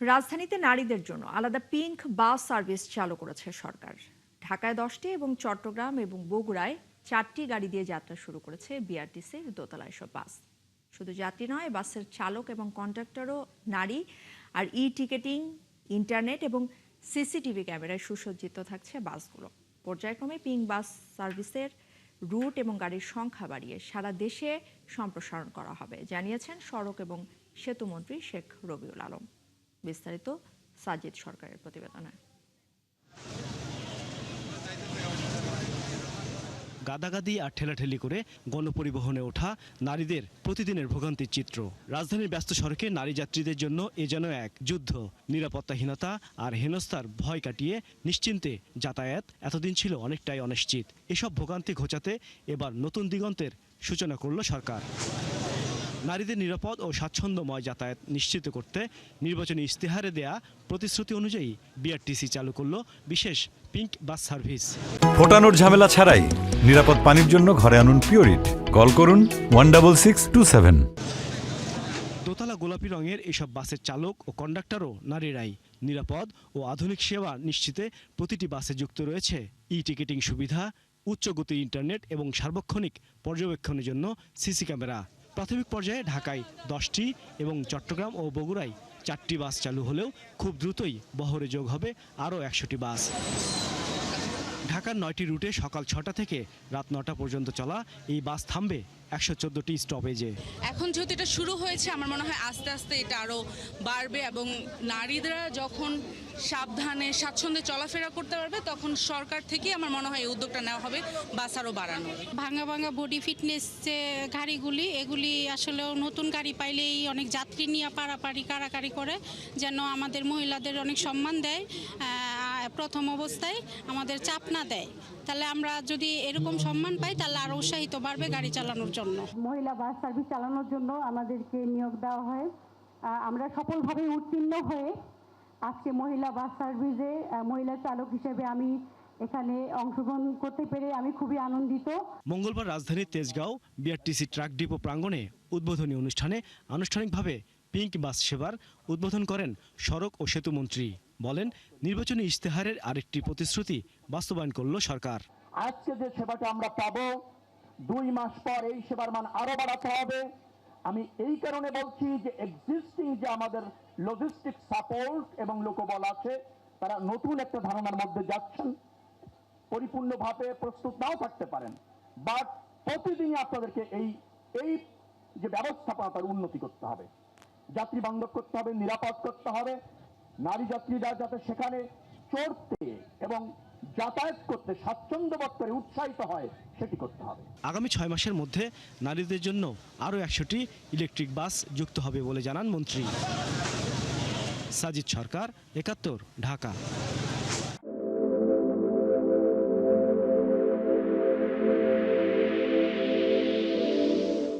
রাজধানীতে নারীদের জন্য আলাদা পিঙ্ক বাস সার্ভিস চালু করেছে সরকার। ঢাকায় 10টি এবং চট্টগ্রাম এবং বগুড়ায় 4টি গাড়ি দিয়ে যাত্রা শুরু করেছে বিআরটিসির দোতলা এসব বাস। শুধু যাত্রী নয়, বাসের চালক এবং কন্ডাক্টরও নারী। আর টিকেটিং, ইন্টারনেট এবং সিসিটিভি ক্যামেরায় সুসজ্জিত থাকছে বাসগুলো। পর্যায়ক্রমে পিঙ্ক বাস সার্ভিসের রুট এবং গাড়ির সংখ্যা বাড়িয়ে সারা দেশে সম্প্রসারণ করা হবে, জানিয়েছেন সড়ক এবং সেতুমন্ত্রী শেখ রবিউল আলম। বিস্তারিত সাজিদ সরকারের প্রতিবেদনে। গাদাগাদি আর ঠেলাঠেলি করে গণপরিবহনে ওঠা নারীদের প্রতিদিনের ভোগান্তির চিত্র। রাজধানীর ব্যস্ত সড়কে নারী যাত্রীদের জন্য এ যেন এক যুদ্ধ। নিরাপত্তাহীনতা আর হেনস্থার ভয় কাটিয়ে নিশ্চিন্তে যাতায়াত এতদিন ছিল অনেকটাই অনিশ্চিত। এসব ভোগান্তি ঘোচাতে এবার নতুন দিগন্তের সূচনা করল সরকার। নারীদের নিরাপদ ও স্বাচ্ছন্দ্যময় যাতায়াত নিশ্চিত করতে নির্বাচনী ইশতেহারে দেয়া প্রতিশ্রুতি অনুযায়ী বিআরটিসি চালু করল বিশেষ পিঙ্ক বাস সার্ভিস। ফোটানোর ঝামেলা ছাড়াই নিরাপদ পানির জন্য ঘরে আনুন পিওরিট। কল করুন 16627। দোতলা গোলাপি রঙের এসব বাসের চালক ও কন্ডাক্টরও নারীরাই। নিরাপদ ও আধুনিক সেবা নিশ্চিতে প্রতিটি বাসে যুক্ত রয়েছে টিকেটিং সুবিধা, উচ্চ গতির ইন্টারনেট এবং সার্বক্ষণিক পর্যবেক্ষণের জন্য সিসি ক্যামেরা। প্রাথমিক পর্যায়ে ঢাকায় 10টি এবং চট্টগ্রাম ও বগুড়ায় 4টি বাস চালু হলেও খুব দ্রুতই বহরে যোগ হবে আরও 100টি বাস। ঢাকার 9টি রুটে সকাল 6টা থেকে রাত 9টা পর্যন্ত চলা এই বাস থামবে 114টি স্টপেজে। এখন যেহেতু এটা শুরু হয়েছে, আমার মনে হয় আস্তে আস্তে এটা আরও বাড়বে এবং নারীরা যখন সাবধানে স্বাচ্ছন্দ্যে চলাফেরা করতে পারবে, তখন সরকার থেকে আমার মনে হয় এই উদ্যোগটা নেওয়া হবে বাস আরও বাড়ানোর। ভাঙা ভাঙা বডি ফিটনেস যে গাড়িগুলি, এগুলি আসলেও নতুন গাড়ি পাইলেই অনেক যাত্রী নিয়ে পারাপারি কারাকারি করে, যেন আমাদের মহিলাদের অনেক সম্মান দেয়, প্রথম অবস্থায় আমাদের চাপ না দেয়। তাহলে আমরা যদি এরকম সম্মান পাই, তাহলে আরও উৎসাহিত বাড়বে গাড়ি চালানোর জন্য। মহিলা বাস সার্ভিস চালানোর জন্য আমাদেরকে নিয়োগ দেওয়া হয়। আমরা সফলভাবে উত্তীর্ণ হয়ে আজকে মহিলা বাস সার্ভিসে মহিলা চালক হিসেবে আমি এখানে অংশগ্রহণ করতে পেরে আমি খুবই আনন্দিত। মঙ্গলবার রাজধানীর তেজগাঁও বিআরটিসি ট্রাক ডিপো প্রাঙ্গণে উদ্বোধনী অনুষ্ঠানে আনুষ্ঠানিকভাবে পিঙ্ক বাস সেবার উদ্বোধন করেন সড়ক ও সেতুমন্ত্রী। বলেন, নির্বাচনী ইশতেহারের আরেকটি প্রতিশ্রুতি বাস্তবায়ন করল সরকার। আজকে যে সেবাটা আমরা পাবো, 2 মাস পর এই সেবার মান আরো বাড়াতে হবে। আমি এই কারণে বলছি যে এক্সিস্টিং যে আমাদের লজিস্টিক সাপোর্ট এবং লোকবল আছে, তারা নতুন একটা ধারণার মধ্যে যাচ্ছেন। পরিপূর্ণভাবে প্রস্তুত নাও থাকতে পারেন, বাট প্রতিদিনই আপনাদেরকে এই যে ব্যবস্থাপনা, তার উন্নতি করতে হবে, যাত্রী বান্ধব করতে হবে, নিরাপদ করতে হবে। নারী যাত্রীরা যাতে সেখানে চড়তে এবং যাতায়াত করতে স্বাচ্ছন্দ্যবোধ করে উৎসাহিত হয়, সেটি করতে হবে। আগামী 6 মাসের মধ্যে নারীদের জন্য আরও 100টি ইলেকট্রিক বাস যুক্ত হবে বলে জানান মন্ত্রী। সাজিদ সরকার, 71, ঢাকা।